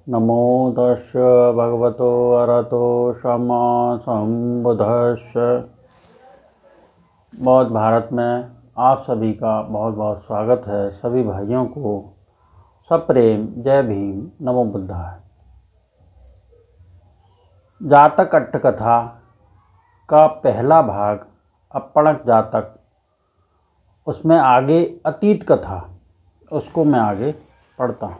नमो तस् भगवतो अरहतो सम्मा सम्बुद्धस्स। बौद्ध भारत में आप सभी का बहुत बहुत स्वागत है। सभी भाइयों को सप्रेम जय भीम, नमो बुद्धाय। जातक अट्टकथा का पहला भाग अपणक जातक, उसमें आगे अतीत कथा, उसको मैं आगे पढ़ता हूँ।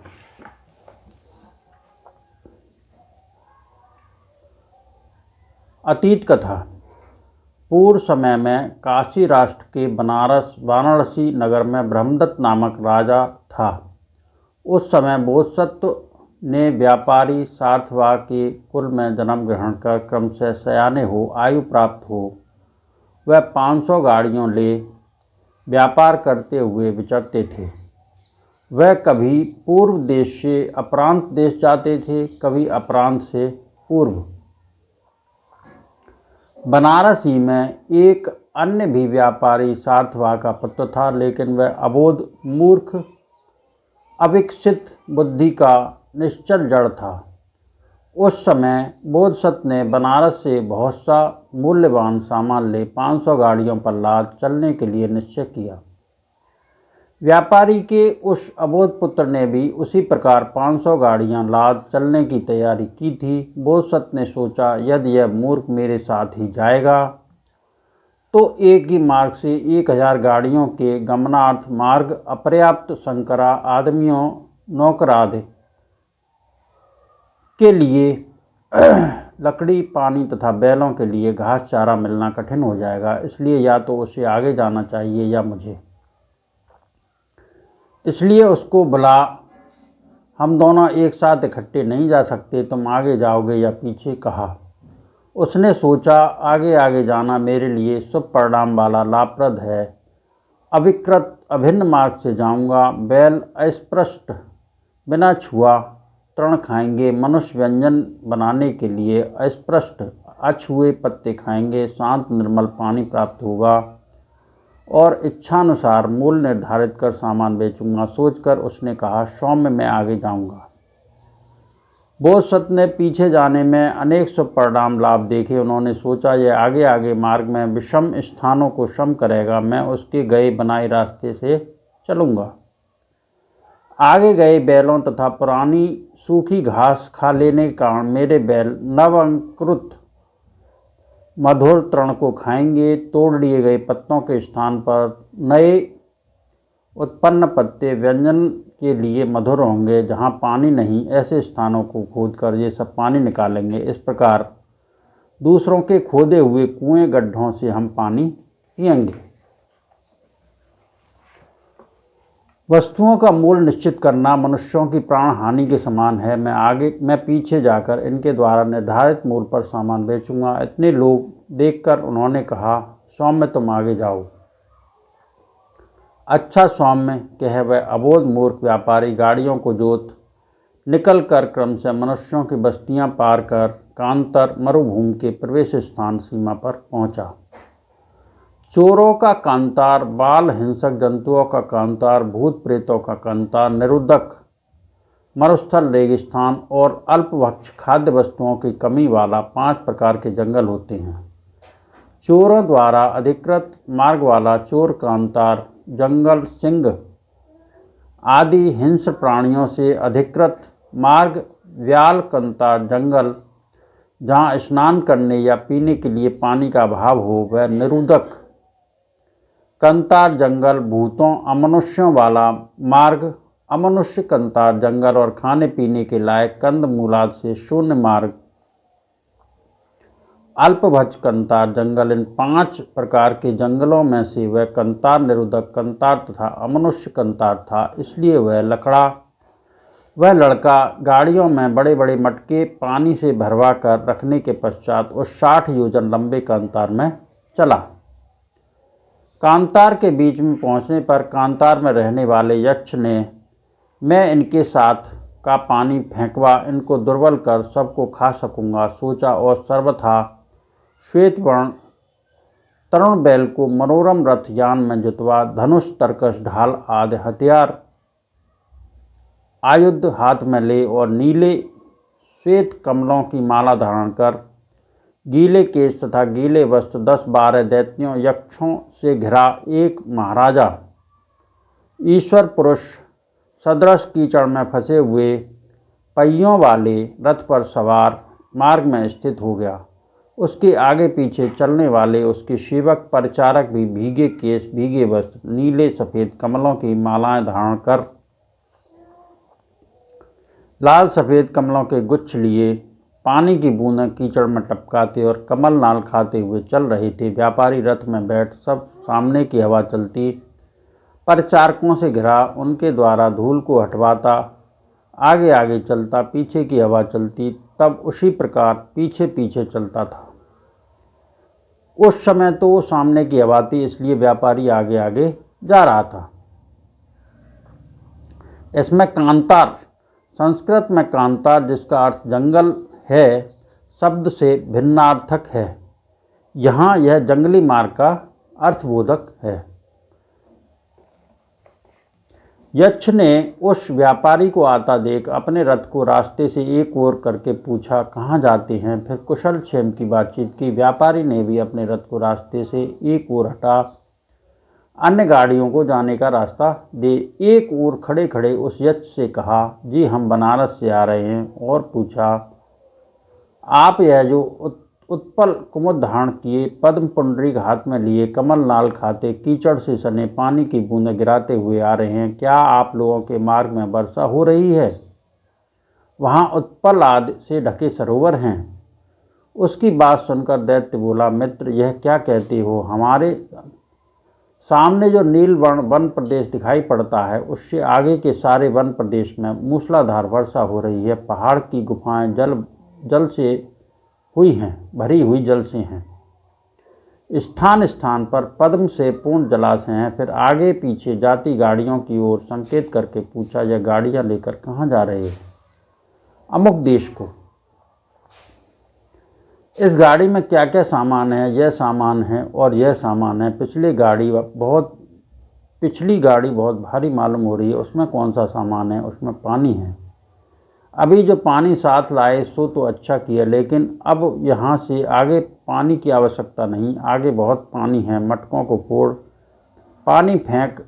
अतीत कथा। पूर्व समय में काशी राष्ट्र के वाराणसी नगर में ब्रह्मदत्त नामक राजा था। उस समय बोधिसत्व ने व्यापारी सार्थवाक के कुल में जन्म ग्रहण कर क्रमशः सयाने हो आयु प्राप्त हो वह 500 गाड़ियों ले व्यापार करते हुए विचरते थे। वह कभी पूर्व देश से अपरांत देश जाते थे, कभी अपरांत से पूर्व। बनारस ही में एक अन्य भी व्यापारी सार्थवाक का पुत्र था, लेकिन वह अबोध, मूर्ख, अविकसित बुद्धि का निश्चल जड़ था। उस समय बोधिसत्व ने बनारस से बहुत सा मूल्यवान सामान ले 500 गाड़ियों पर लाद चलने के लिए निश्चय किया। व्यापारी के उस अबोध पुत्र ने भी उसी प्रकार 500 गाड़ियां लाद चलने की तैयारी की थी। बोधिसत्व ने सोचा, यदि यह मूर्ख मेरे साथ ही जाएगा तो एक ही मार्ग से 1000 गाड़ियों के गमनार्थ मार्ग अपर्याप्त संकरा आदमियों नौकराद के लिए लकड़ी, पानी तथा बैलों के लिए घास चारा मिलना कठिन हो जाएगा। इसलिए या तो उसे आगे जाना चाहिए या मुझे। इसलिए उसको बुला, हम दोनों एक साथ इकट्ठे नहीं जा सकते, तुम आगे जाओगे या पीछे, कहा। उसने सोचा, आगे आगे जाना मेरे लिए शुभ परिणाम वाला लाभप्रद है। अविकृत अभिन्न मार्ग से जाऊंगा। बैल अस्पृष्ट बिना छुआ तृण खाएंगे, मनुष्य व्यंजन बनाने के लिए अस्पृष्ट अछुए पत्ते खाएंगे, शांत निर्मल पानी प्राप्त होगा और इच्छानुसार मूल्य निर्धारित कर सामान बेचूंगा। सोचकर उसने कहा, सौम्य मैं आगे जाऊंगा। बोधिसत्व ने पीछे जाने में अनेक शुभ परिणाम लाभ देखे। उन्होंने सोचा, यह आगे आगे मार्ग में विषम स्थानों को शम करेगा, मैं उसके गए बनाए रास्ते से चलूंगा। आगे गए बैलों तथा पुरानी सूखी घास खा लेने के कारण मेरे बैल नवअंकुरित मधुर तृण को खाएंगे। तोड़ लिए गए पत्तों के स्थान पर नए उत्पन्न पत्ते व्यंजन के लिए मधुर होंगे। जहाँ पानी नहीं, ऐसे स्थानों को खोदकर ये सब पानी निकालेंगे। इस प्रकार दूसरों के खोदे हुए कुएं गड्ढों से हम पानी पिएंगे। वस्तुओं का मूल्य निश्चित करना मनुष्यों की प्राण हानि के समान है। मैं पीछे जाकर इनके द्वारा निर्धारित मूल्य पर सामान बेचूंगा। इतने लोग देखकर उन्होंने कहा, सौम्य तुम आगे जाओ। अच्छा सौम्य, कह वह अबोध मूर्ख व्यापारी गाड़ियों को जोत निकल कर क्रमशः मनुष्यों की बस्तियां पार कर कांतर मरुभूमि के प्रवेश स्थान सीमा पर पहुंचा। चोरों का कांतार, बाल हिंसक जंतुओं का कांतार, भूत प्रेतों का कांतार, निरुद्धक मरुस्थल, रेगिस्तान और अल्पभक्ष खाद्य वस्तुओं की कमी वाला 5 प्रकार के जंगल होते हैं। चोरों द्वारा अधिकृत मार्ग वाला चोर कांतार जंगल, सिंह आदि हिंस्र प्राणियों से अधिकृत मार्ग व्याल कंतार जंगल, जहाँ स्नान करने या पीने के लिए पानी का अभाव हो, वह निरुद्धक कंतार जंगल, भूतों अमनुष्यों वाला मार्ग अमनुष्य कंतार जंगल और खाने पीने के लायक कंद मूलाद से शून्य मार्ग अल्पभक्ष कंतार जंगल। इन 5 प्रकार के जंगलों में से वह कंतार निरुद्धक कंतार तथा अमनुष्य कंतार था। इसलिए वह लड़का गाड़ियों में बड़े बड़े मटके पानी से भरवा कर रखने के पश्चात उस 60 योजन लंबे कांतार में चला। कांतार के बीच में पहुंचने पर कांतार में रहने वाले यक्ष ने, मैं इनके साथ का पानी फेंकवा इनको दुर्बल कर सबको खा सकूंगा, सोचा और सर्वथा श्वेत वर्ण तरुण बैल को मनोरम रथ यान में जुतवा धनुष, तरकश, ढाल आदि हथियार आयुध हाथ में ले और नीले श्वेत कमलों की माला धारण कर, गीले केश तथा गीले वस्त्र 10-12 दैत्यों यक्षों से घिरा एक महाराजा ईश्वर पुरुष सदृश कीचड़ में फंसे हुए पहियों वाले रथ पर सवार मार्ग में स्थित हो गया। उसके आगे पीछे चलने वाले उसके सेवक परिचारक भी भीगे केश, भीगे वस्त्र, नीले सफ़ेद कमलों की मालाएं धारण कर, लाल सफ़ेद कमलों के गुच्छ लिए पानी की बूंदें कीचड़ में टपकाते और कमल नाल खाते हुए चल रहे थे। व्यापारी रथ में बैठ सब सामने की हवा चलती, परिचारकों से घिरा उनके द्वारा धूल को हटवाता, आगे आगे चलता, पीछे की हवा चलती, तब उसी प्रकार पीछे पीछे चलता था। उस समय तो सामने की हवा थी, इसलिए व्यापारी आगे आगे जा रहा था। इसमें कांतार, संस्कृत में कांतार जिसका अर्थ जंगल है, शब्द से भिन्नार्थक है। यहाँ यह जंगली मार्ग का अर्थबोधक है। यक्ष ने उस व्यापारी को आता देख अपने रथ को रास्ते से एक ओर करके पूछा, कहाँ जाते हैं? फिर कुशल क्षेम की बातचीत की। व्यापारी ने भी अपने रथ को रास्ते से एक ओर हटा अन्य गाड़ियों को जाने का रास्ता दे एक ओर खड़े खड़े उस यक्ष से कहा, जी हम बनारस से आ रहे हैं। और पूछा, आप यह जो उत्पल कुमुद धारण किए, पद्म पुंडरीक हाथ में लिए, कमल नाल खाते, कीचड़ से सने पानी की बूंदें गिराते हुए आ रहे हैं, क्या आप लोगों के मार्ग में वर्षा हो रही है? वहाँ उत्पल आदि से ढके सरोवर हैं। उसकी बात सुनकर दैत्य बोला, मित्र यह क्या कहते हो? हमारे सामने जो नील वन प्रदेश दिखाई पड़ता है, उससे आगे के सारे वन प्रदेश में मूसलाधार वर्षा हो रही है। पहाड़ की गुफाएं जल से हुई हैं, भरी हुई जल से हैं। स्थान स्थान पर पद्म से पूर्ण जलाशय हैं। फिर आगे पीछे जाती गाड़ियों की ओर संकेत करके पूछा, यह गाड़ियां लेकर कहाँ जा रहे हैं? अमुक देश को। इस गाड़ी में क्या क्या सामान है? यह सामान है और यह सामान है। पिछली गाड़ी बहुत भारी मालूम हो रही है, उसमें कौन सा सामान है? उसमें पानी है। अभी जो पानी साथ लाए सो तो अच्छा किया, लेकिन अब यहाँ से आगे पानी की आवश्यकता नहीं, आगे बहुत पानी है। मटकों को फोड़, पानी फेंक,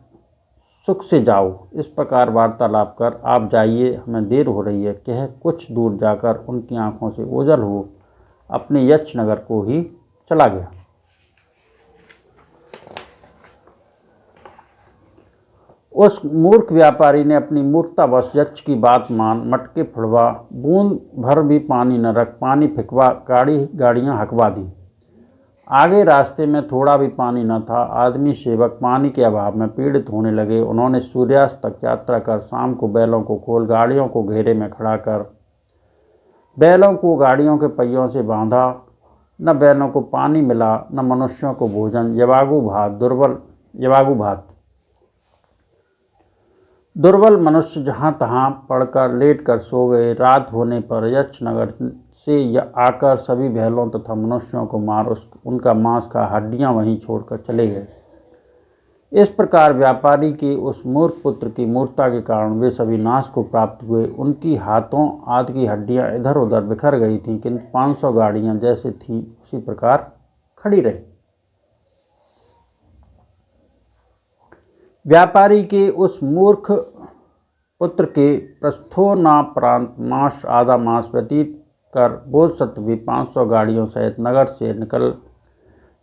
सुख से जाओ। इस प्रकार वार्तालाप कर आप जाइए, हमें देर हो रही है। कह कुछ दूर जाकर उनकी आंखों से ओझल हो अपने यक्ष नगर को ही चला गया। उस मूर्ख व्यापारी ने अपनी मूर्खतावश यक्ष की बात मान मटके फुड़वा, बूंद भर भी पानी न रख, पानी फिकवा, गाड़ियां हकवा दी। आगे रास्ते में थोड़ा भी पानी न था। आदमी सेवक पानी के अभाव में पीड़ित होने लगे। उन्होंने सूर्यास्त तक यात्रा कर शाम को बैलों को खोल गाड़ियों को घेरे में खड़ा कर बैलों को गाड़ियों के पहियों से बांधा। न बैलों को पानी मिला, न मनुष्यों को भोजन। यवागु भात दुर्बल मनुष्य जहाँ तहाँ पड़कर लेट कर सो गए। रात होने पर यक्ष नगर से आकर सभी बैलों तथा मनुष्यों को मार उनका मांस का हड्डियाँ वहीं छोड़कर चले गए। इस प्रकार व्यापारी के उस मूर्ख पुत्र की मूर्खता के कारण वे सभी नाश को प्राप्त हुए। उनकी हाथों आदि की हड्डियाँ इधर उधर बिखर गई थीं, किंतु 500 गाड़ियाँ जैसे थीं उसी प्रकार खड़ी रही। व्यापारी के उस मूर्ख पुत्र के प्रस्थोनापरांत आधा मास व्यतीत कर बोधसत्व भी 500 गाड़ियों सहित नगर से निकल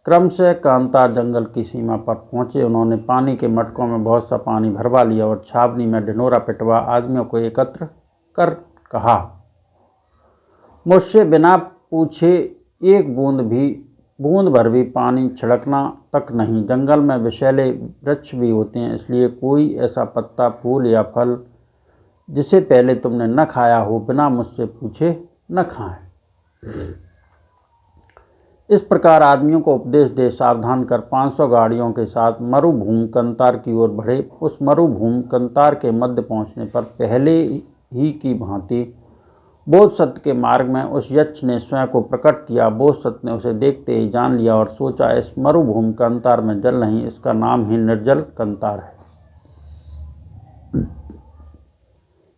क्रमशः कांतार जंगल की सीमा पर पहुँचे। उन्होंने पानी के मटकों में बहुत सा पानी भरवा लिया और छावनी में ढिंढोरा पिटवा आदमियों को एकत्र कर कहा, मुझसे बिना पूछे एक बूंद भर भी पानी छिड़कना तक नहीं। जंगल में विषैले वृक्ष भी होते हैं, इसलिए कोई ऐसा पत्ता, फूल या फल जिसे पहले तुमने न खाया हो, बिना मुझसे पूछे न खाएं। इस प्रकार आदमियों को उपदेश दे सावधान कर 500 गाड़ियों के साथ मरुभूमि कंतार की ओर बढ़े। उस मरुभूमि कंतार के मध्य पहुंचने पर पहले ही की भांति बोधसत्व के मार्ग में उस यक्ष ने स्वयं को प्रकट किया। बोधसत्व ने उसे देखते ही जान लिया और सोचा, इस मरुभूमि कंतार में जल नहीं, इसका नाम ही निर्जल कंतार है।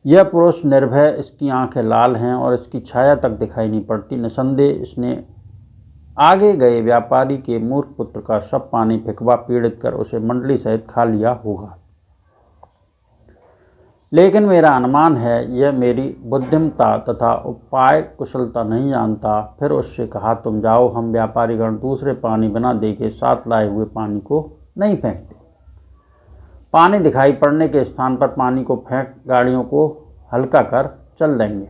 यह पुरुष निर्भय, इसकी आंखें लाल हैं और इसकी छाया तक दिखाई नहीं पड़ती। निसंदेह इसने आगे गए व्यापारी के मूर्ख पुत्र का सब पानी फेंकवा पीड़ित कर उसे मंडली सहित खा लिया होगा। लेकिन मेरा अनुमान है यह मेरी बुद्धिमता तथा उपाय कुशलता नहीं जानता। फिर उससे कहा, तुम जाओ, हम व्यापारीगण दूसरे पानी बिना देखे साथ लाए हुए पानी को नहीं फेंकते। पानी दिखाई पड़ने के स्थान पर पानी को फेंक गाड़ियों को हल्का कर चल देंगे।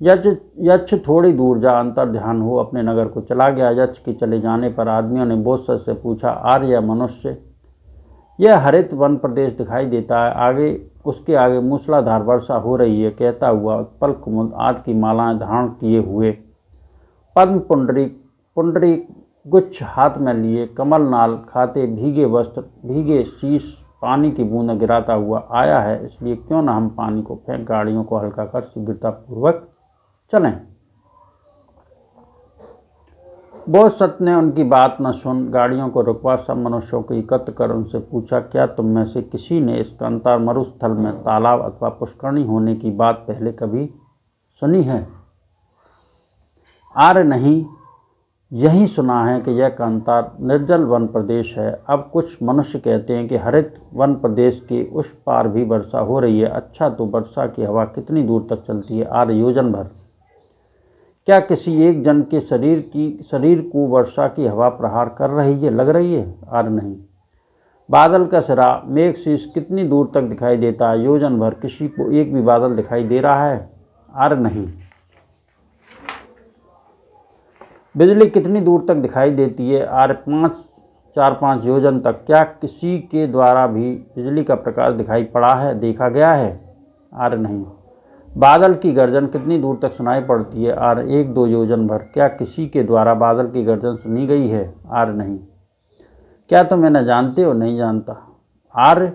यक्ष थोड़ी दूर जा अंतर ध्यान हो अपने नगर को चला गया। यक्ष के चले जाने पर आदमियों ने बोधसत से पूछा, आर्य या मनुष्य? यह हरित वन प्रदेश दिखाई देता है। उसके आगे मूसलाधार वर्षा हो रही है। कहता हुआ उत्पल कुमुद आदि की मालाएं धारण किए हुए, पद्म पुंडरी गुच्छ हाथ में लिए, कमल नाल खाते, भीगे वस्त्र, भीगे शीश, पानी की बूंदें गिराता हुआ आया है। इसलिए क्यों न हम पानी को फेंक गाड़ियों को हल्का कर शीघ्रतापूर्वक चलें। बोधसत्व ने उनकी बात न सुन गाड़ियों को रुकवा सब मनुष्यों को एकत्र कर उनसे पूछा, क्या तुम में से किसी ने इस कांतार मरुस्थल में तालाब अथवा पुष्करणी होने की बात पहले कभी सुनी है? आर्य, नहीं, यही सुना है कि यह कांतार निर्जल वन प्रदेश है। अब कुछ मनुष्य कहते हैं कि हरित वन प्रदेश के उस पार भी वर्षा हो रही है। अच्छा, तो वर्षा की हवा कितनी दूर तक चलती है? आर्य, योजन भर। क्या किसी एक जन के शरीर को वर्षा की हवा प्रहार कर रही है, लग रही है? आर्य, नहीं। बादल का सिरा मेघ शीश कितनी दूर तक दिखाई देता है? योजन भर। किसी को एक भी बादल दिखाई दे रहा है? आर्य, नहीं। बिजली कितनी दूर तक दिखाई देती है? आर्य, 4-5 योजन तक। क्या किसी के द्वारा भी बिजली का प्रकाश दिखाई पड़ा है, देखा गया है? आर्य, नहीं। बादल की गर्जन कितनी दूर तक सुनाई पड़ती है? आर्य, 1-2 योजन भर। क्या किसी के द्वारा बादल की गर्जन सुनी गई है? आर्य, नहीं। क्या तुम इन्हें जानते हो? नहीं जानता। आर्य,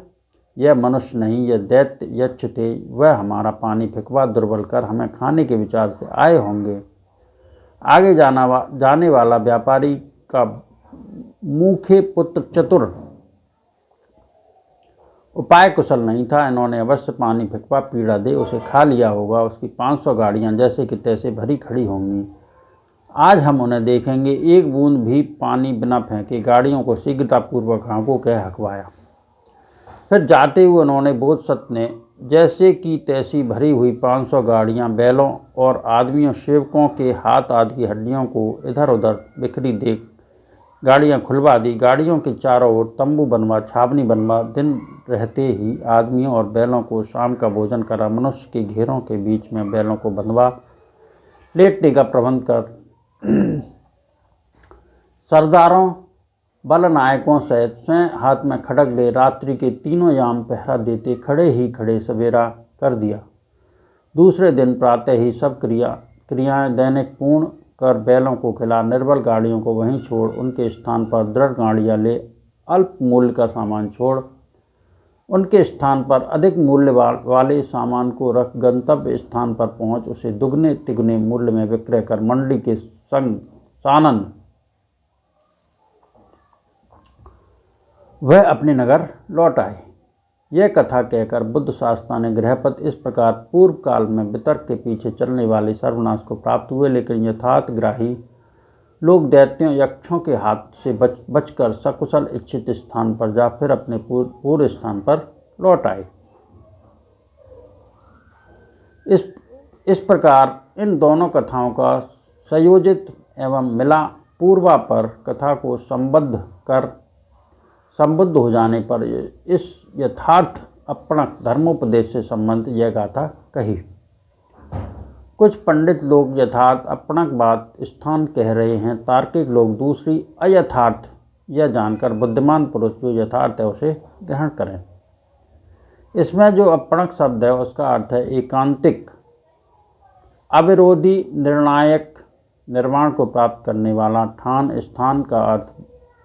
यह मनुष्य नहीं, यह दैत्य यक्ष थे। वह हमारा पानी फेंकवा दुर्बल कर हमें खाने के विचार से आए होंगे। आगे जाने वाला व्यापारी का मूखे पुत्र चतुर, उपाय कुशल नहीं था। इन्होंने अवश्य पानी फेंकवा पीड़ा दे उसे खा लिया होगा। उसकी 500 गाड़ियां जैसे कि तैसे भरी खड़ी होंगी। आज हम उन्हें देखेंगे। एक बूंद भी पानी बिना फेंके गाड़ियों को शीघ्रतापूर्वक हाँको कह हकवाया। फिर जाते हुए उन्होंने बोधसत्व ने जैसे कि तैसी भरी हुई 500 गाड़ियां बैलों और आदमियों, सेवकों के हाथ आदि की हड्डियों को इधर उधर बिखरी देख गाड़ियां खुलवा दी। गाड़ियों के चारों ओर तंबू बनवा, छावनी बनवा। दिन रहते ही आदमियों और बैलों को शाम का भोजन करा। मनुष्य के घेरों के बीच में बैलों को बंधवा लेटने का प्रबंध कर सरदारों, बल नायकों सहित स्वयं हाथ में खड़ग ले रात्रि के तीनों याम पहरा देते खड़े ही खड़े सवेरा कर दिया। दूसरे दिन प्रातः ही सब क्रियाएं दैनिक पूर्ण कर बैलों को खिला निर्बल गाड़ियों को वहीं छोड़ उनके स्थान पर दृढ़ गाड़ियां ले अल्प मूल्य का सामान छोड़ उनके स्थान पर अधिक मूल्य वाले सामान को रख गंतव्य स्थान पर पहुंच उसे दुगने तिगुने मूल्य में विक्रय कर मंडली के संग सानन वह अपने नगर लौट आए। यह कथा कहकर बुद्ध शास्त्रा ने गृहपत इस प्रकार पूर्व काल में वितर्क के पीछे चलने वाले सर्वनाश को प्राप्त हुए। लेकिन यथार्थग्राही लोग दैत्यों यक्षों के हाथ से बचकर सकुशल इच्छित स्थान पर जा फिर अपने पूर्व स्थान पर लौट आए। इस प्रकार इन दोनों कथाओं का संयोजित एवं मिला पूर्वापर कथा को संबुद्ध हो जाने पर इस यथार्थ अपणक धर्मोपदेश से संबंधित यह गाथा कही। कुछ पंडित लोग यथार्थ अपणक बात स्थान कह रहे हैं, तार्किक लोग दूसरी अयथार्थ, यह जानकर बुद्धिमान पुरुष जो यथार्थ है उसे ग्रहण करें। इसमें जो अपणक शब्द है उसका अर्थ है एकांतिक, अविरोधी, निर्णायक, निर्माण को प्राप्त करने वाला। ठान, स्थान का अर्थ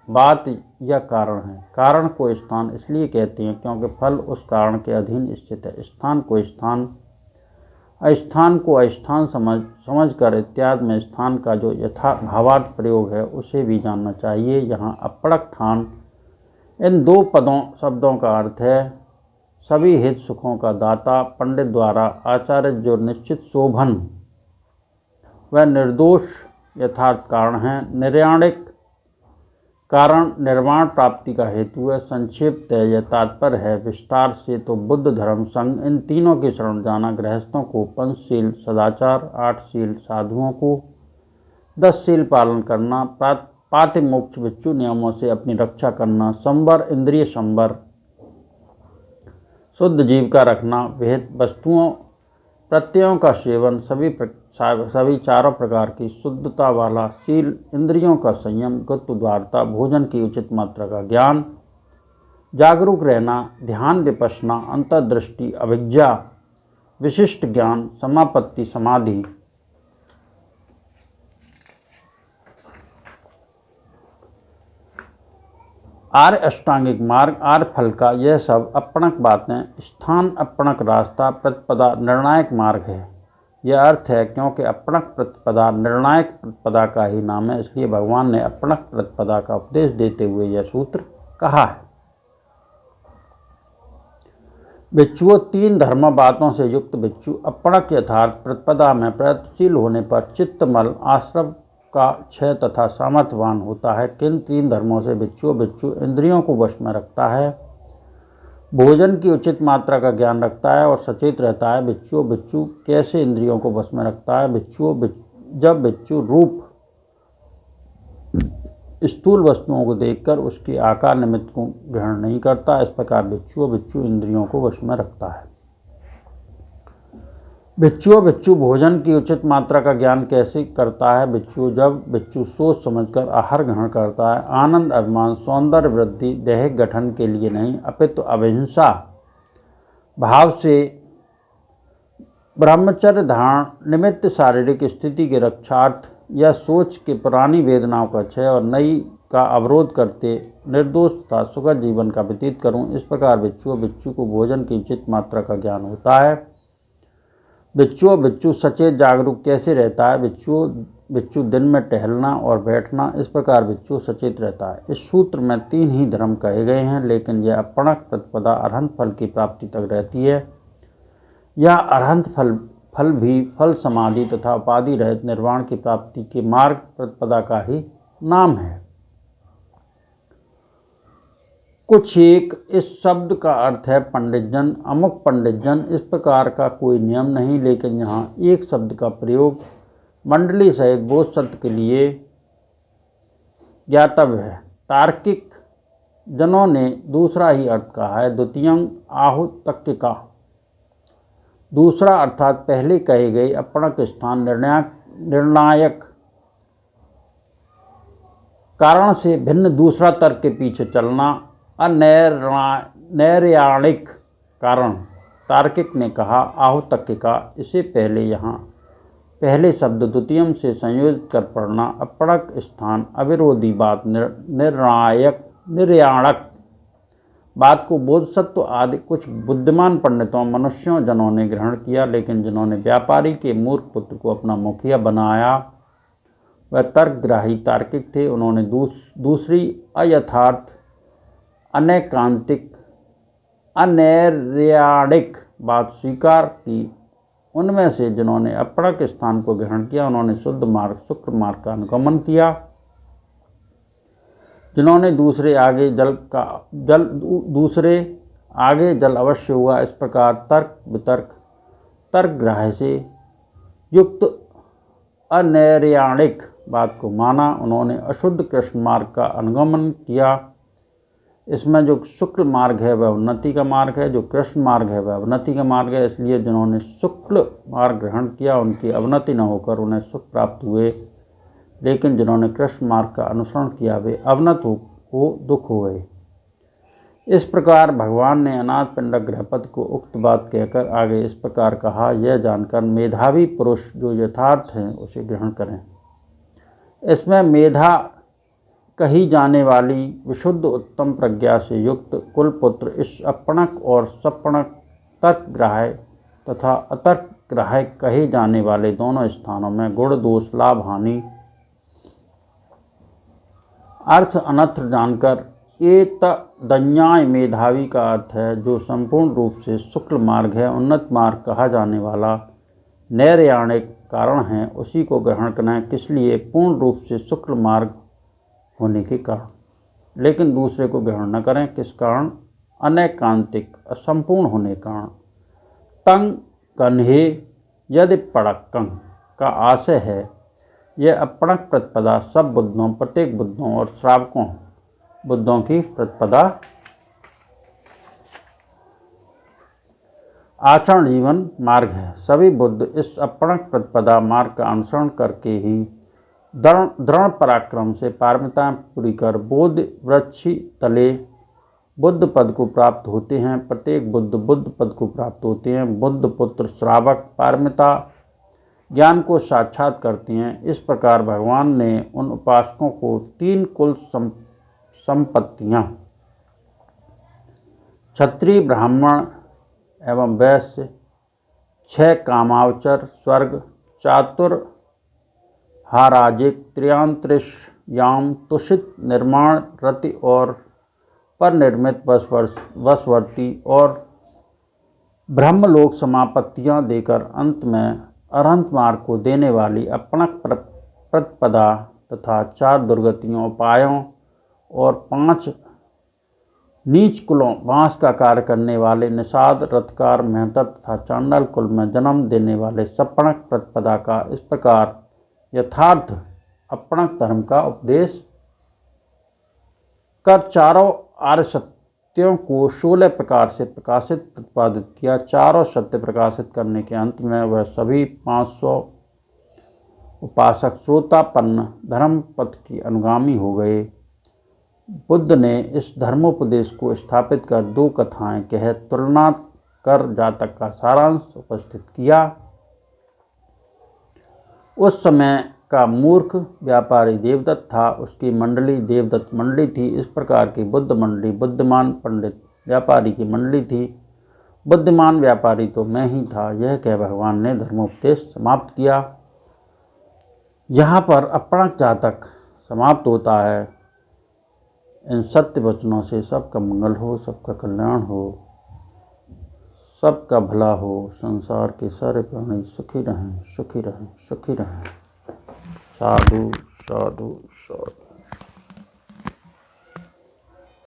बात या कारण है। कारण को स्थान इसलिए कहते हैं क्योंकि फल उस कारण के अधीन स्थित है। स्थान को स्थान, अस्थान को अस्थान समझकर इत्यादि में स्थान का जो भावार्थ प्रयोग है उसे भी जानना चाहिए। यहाँ अपणक, ठान इन दो शब्दों का अर्थ है सभी हित सुखों का दाता, पंडित द्वारा आचार्य जो निश्चित शोभन व निर्दोष यथार्थ कारण है, निर्याणिक कारण निर्वाण प्राप्ति का हेतु है, संक्षेप यह तात्पर्य है, विस्तार से तो बुद्ध धर्म संघ इन तीनों की शरण जाना, गृहस्थों को पंचशील सदाचार, 8 शील, साधुओं को 10 शील पालन करना, पातिमोक्ष भिक्षु नियमों से अपनी रक्षा करना, संवर इंद्रिय संवर, शुद्ध जीविका रखना, विहित वस्तुओं प्रत्ययों का सेवन, सभी चारों प्रकार की शुद्धता वाला शील, इंद्रियों का संयम, गुप्त उदारता, भोजन की उचित मात्रा का ज्ञान, जागरूक रहना, ध्यान विपश्यना, अंतर्दृष्टि, अभिज्ञा, विशिष्ट ज्ञान, समापत्ति, समाधि, आर्य अष्टांगिक मार्ग, आर्य फल का, यह सब अपणक बातें, स्थान अपणक रास्ता, प्रतिपदा निर्णायक मार्ग है। यह अर्थ है क्योंकि अपणक प्रतिपदा निर्णायक प्रतिपदा का ही नाम है, इसलिए भगवान ने अपणक प्रतिपदा का उपदेश देते हुए यह सूत्र कहा है। भिक्षुओं, 3 धर्म बातों से युक्त भिक्षु अपणक यथार्थ प्रतिपदा में प्रयत्नशील होने पर चित्तमल, आश्रम का क्षय तथा सामर्थ्यवान होता है। किन 3 धर्मों से भिक्षु इंद्रियों को वश में रखता है, भोजन की उचित मात्रा का ज्ञान रखता है और सचेत रहता है। भिक्षु कैसे इंद्रियों को वश में रखता है? जब भिक्षु रूप स्थूल वस्तुओं को देखकर उसके आकार निमित्त को ग्रहण नहीं करता, इस प्रकार भिक्षु इंद्रियों को वश में रखता है। भिक्षु भोजन की उचित मात्रा का ज्ञान कैसे करता है? जब भिक्षु सोच समझकर आहार ग्रहण करता है, आनंद, अभिमान, सौंदर्य वृद्धि, दैहिक गठन के लिए नहीं अपितु अहिंसा भाव से ब्रह्मचर्य धारण निमित्त शारीरिक स्थिति के रक्षार्थ या सोच के पुरानी वेदनाओं का क्षय और नई का अवरोध करते निर्दोष तथा सुखद जीवन का व्यतीत करूं, इस प्रकार भिक्षु को भोजन की उचित मात्रा का ज्ञान होता है। भिक्षु सचेत जागरूक कैसे रहता है? भिक्षु दिन में टहलना और बैठना, इस प्रकार भिक्षु सचेत रहता है। इस सूत्र में 3 ही धर्म कहे गए हैं, लेकिन यह अपणक प्रतिपदा अरहंत फल की प्राप्ति तक रहती है। यह अरहंत फल भी फल समाधि तथा उपाधि रहित निर्वाण की प्राप्ति के मार्ग प्रतिपदा का ही नाम है। कुछ एक, इस शब्द का अर्थ है पंडितजन, अमुक पंडितजन, इस प्रकार का कोई नियम नहीं, लेकिन यहाँ एक शब्द का प्रयोग मंडली सहित बोधसत्व के लिए ज्ञातव्य है। तार्किक जनों ने दूसरा ही अर्थ कहा है। द्वितीयं आहुतक्य का दूसरा अर्थात पहले कहे गए अपणक स्थान निर्णायक कारण से भिन्न दूसरा तर्क के पीछे चलना, अनैर्याणिक कारण तार्किक ने कहा आहुतक्य का, इसे पहले यहाँ पहले शब्द द्वितीयम से संयोजित कर पढ़ना। अपणक स्थान अविरोधी बात, निर्याणक बात को बोधसत्व आदि कुछ बुद्धिमान पंडितों मनुष्यों जनों ने ग्रहण किया, लेकिन जिन्होंने व्यापारी के मूर्ख पुत्र को अपना मुखिया बनाया वह तर्कग्राही तार्किक थे। उन्होंने दूसरी अयथार्थ, अनैकांतिक, अनैर्याणिक बात स्वीकार की। उनमें से जिन्होंने अपणक स्थान को ग्रहण किया उन्होंने शुद्ध मार्ग शुक्र मार्ग का अनुगमन किया। जिन्होंने दूसरे आगे जल अवश्य हुआ, इस प्रकार तर्क वितर्क तर्कग्राह्य से युक्त अनैर्याणिक बात को माना। उन्होंने अशुद्ध कृष्ण मार्ग का अनुगमन किया। इसमें जो शुक्ल मार्ग है वह उन्नति का मार्ग है, जो कृष्ण मार्ग है वह अवनति का मार्ग है। इसलिए जिन्होंने शुक्ल मार्ग ग्रहण किया उनकी अवनति न होकर उन्हें सुख प्राप्त हुए, लेकिन जिन्होंने कृष्ण मार्ग का अनुसरण किया वे अवनत हो दुख हुए। इस प्रकार भगवान ने अनाथ पिंडक गृहपति को उक्त बात कहकर आगे इस प्रकार कहा, यह जानकर मेधावी पुरुष जो यथार्थ हैं उसे ग्रहण करें। इसमें मेधा कही जाने वाली विशुद्ध उत्तम प्रज्ञा से युक्त कुलपुत्र इस अपणक और सपणक तर्कग्राह्य तथा अतर्कग्राह्य कहे जाने वाले दोनों स्थानों में गुण दोष लाभ हानि अर्थ अनर्थ जानकर एतदन्याय मेधावी का अर्थ है जो संपूर्ण रूप से शुक्ल मार्ग है। उन्नत मार्ग कहा जाने वाला नैर्याणिक कारण है, उसी को ग्रहण करें, किस लिए? पूर्ण रूप से शुक्ल मार्ग होने के कारण, लेकिन दूसरे को ग्रहण न करें। किस कारण? अनैकांतिक, असंपूर्ण होने के कारण। तंग कन्हे यदि पड़क्कं का आशय है यह अपणक प्रतिपदा सब बुद्धों, प्रत्येक बुद्धों और श्रावकों बुद्धों की प्रतिपदा आचरण जीवन मार्ग है। सभी बुद्ध इस अपणक प्रतिपदा मार्ग का अनुसरण करके ही दृढ़ पराक्रम से पारमिता पूरी कर बोधि वृक्ष तले बुद्ध पद को प्राप्त होते हैं। प्रत्येक बुद्ध बुद्ध पद को प्राप्त होते हैं। बुद्ध पुत्र श्रावक पारमिता ज्ञान को साक्षात करते हैं। इस प्रकार भगवान ने उन उपासकों को 3 कुल संपत्तियां क्षत्रिय, ब्राह्मण एवं वैश्य, 6 कामावचर स्वर्ग, चातुर्हाराजिक, त्रयांतरिश, याम, तुषित, निर्माण, रति और पर निर्मित वशवर्ती और ब्रह्मलोक समापत्तियां देकर अंत में अरहंत मार्ग को देने वाली अपणक प्रतिपदा तथा 4 दुर्गतियों उपायों और 5 नीच कुलों बांस का कार्य करने वाले निषाद, रथकार, मेहतर तथा चांडाल कुल में जन्म देने वाले सपणक प्रतिपदा का इस प्रकार यथार्थ अपणक धर्म का उपदेश कर चारों आर्य सत्यों को 16 प्रकार से प्रकाशित प्रतिपादित किया। चारों सत्य प्रकाशित करने के अंत में वह सभी 500 उपासक श्रोतापन्न धर्म पथ की अनुगामी हो गए। बुद्ध ने इस धर्मोपदेश को स्थापित कर 2 कथाएं कह तुलना कर जातक का सारांश उपस्थित किया। उस समय का मूर्ख व्यापारी देवदत्त था, उसकी मंडली देवदत्त मंडली थी। इस प्रकार की बुद्ध मंडली बुद्धिमान पंडित व्यापारी की मंडली थी। बुद्धिमान व्यापारी तो मैं ही था। यह कह भगवान ने धर्मोपदेश समाप्त किया। यहाँ पर अपणक जातक समाप्त होता है। इन सत्य वचनों से सबका मंगल हो, सबका कल्याण हो, सबका भला हो, संसार के सारे प्राणी सुखी रहें, सुखी रहें, सुखी रहें। साधु साधु साधु।